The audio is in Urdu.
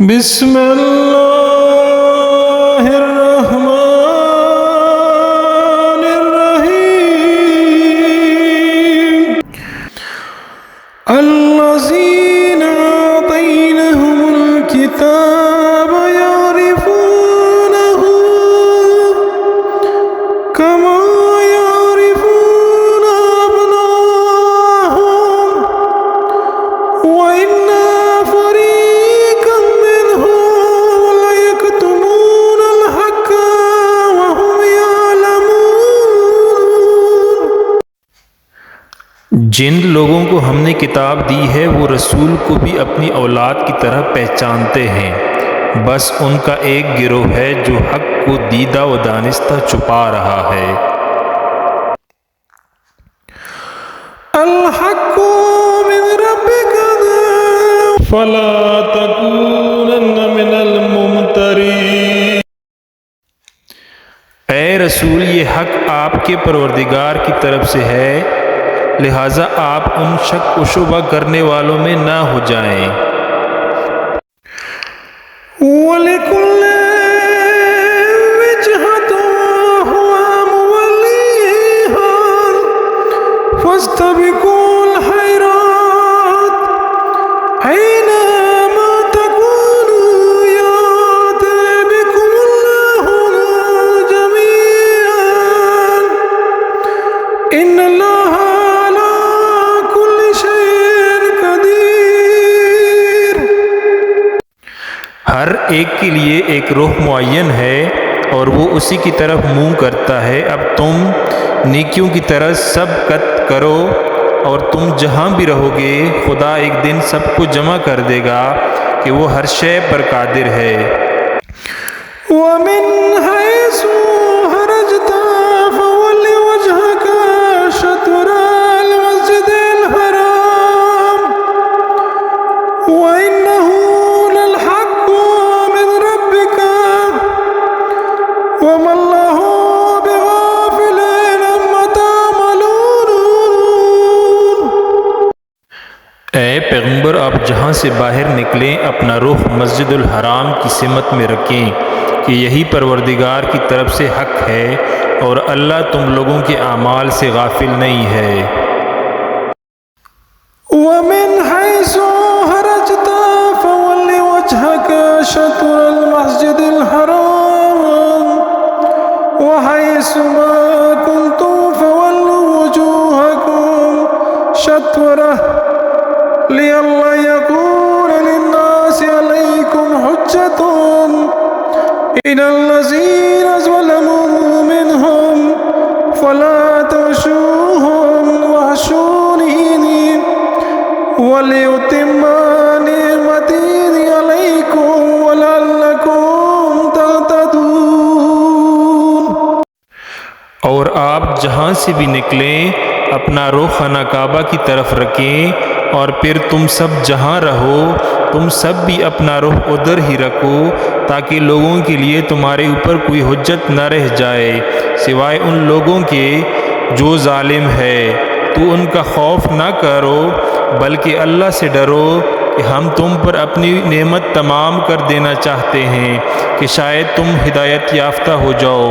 بسم اللہ الرحمن الرحیم الذین آتیناہم الکتاب یعرفونہ کما یعرفون ابناءہم وَإِنَّ جن لوگوں کو ہم نے کتاب دی ہے وہ رسول کو بھی اپنی اولاد کی طرح پہچانتے ہیں، بس ان کا ایک گروہ ہے جو حق کو دیدہ و دانستہ چھپا رہا ہے۔ الحق من ربک فلا تکونن من الممترین۔ اے رسول، یہ حق آپ کے پروردگار کی طرف سے ہے، لہٰذا آپ ان شک و شبہ کرنے والوں میں نہ ہو جائیں۔ وَلِكُلٍّ وِجْهَةٌ هُوَ مُوَلِّيهَا فَاسْتَبِقُوا الْخَيْرَاتِ أَيْنَمَا تَكُونُوا يَأْتِ بِكُمُ اللَّهُ جَمِيعًا إِنَّ اللَّهَ ہر ایک کے لیے ایک رخ معین ہے اور وہ اسی کی طرف منہ کرتا ہے۔ اب تم نیکیوں کی طرح سبقت کرو اور تم جہاں بھی رہو گے خدا ایک دن سب کو جمع کر دے گا کہ وہ ہر شے پر قادر ہے۔ وَمِنْ حَيْثُ خَرَجْتَ فَوَلِّ وَجْهَكَ شَطْرَ الْمَسْجِدِ الْحَرَامِ وَإِنَّهُ وَمَا اللَّهُ بِغَافِلٍ عَمَّا تَعْمَلُونَ۔ اے پیغمبر، آپ جہاں سے باہر نکلیں اپنا رخ مسجد الحرام کی سمت میں رکھیں کہ یہی پروردگار کی طرف سے حق ہے اور اللہ تم لوگوں کے اعمال سے غافل نہیں ہے۔ وَمِنْ حَيْثُ خَرَجْتَ فَوَلِّ وَجْهَكَ شَطْرَ الْمَسْجِدِ الْحَرَامِ وَحَيْثُ مَا كُنْتُمْ فَوَلُّوا وُجُوهَكُمْ شَطْرَهُ لِئَلَّا يَكُونَ لِلنَّاسِ عَلَيْكُمْ حُجَّةٌ إِلَّا الَّذِينَ ظَلَمُوا مِنْهُمْ فَلَا تَخْشَوْهُمْ وَاخْشَوْنِي وَلِأُتِمَّ نِعْمَتِي عَلَيْكُمْ وَلَعَلَّكُمْ تَهْتَدُونَ۔ اور آپ جہاں سے بھی نکلیں اپنا رخ خانہ کعبہ کی طرف رکھیں اور پھر تم سب جہاں رہو تم سب بھی اپنا رخ ادھر ہی رکھو تاکہ لوگوں کے لیے تمہارے اوپر کوئی حجت نہ رہ جائے سوائے ان لوگوں کے جو ظالم ہے۔ تو ان کا خوف نہ کرو بلکہ اللہ سے ڈرو کہ ہم تم پر اپنی نعمت تمام کر دینا چاہتے ہیں کہ شاید تم ہدایت یافتہ ہو جاؤ۔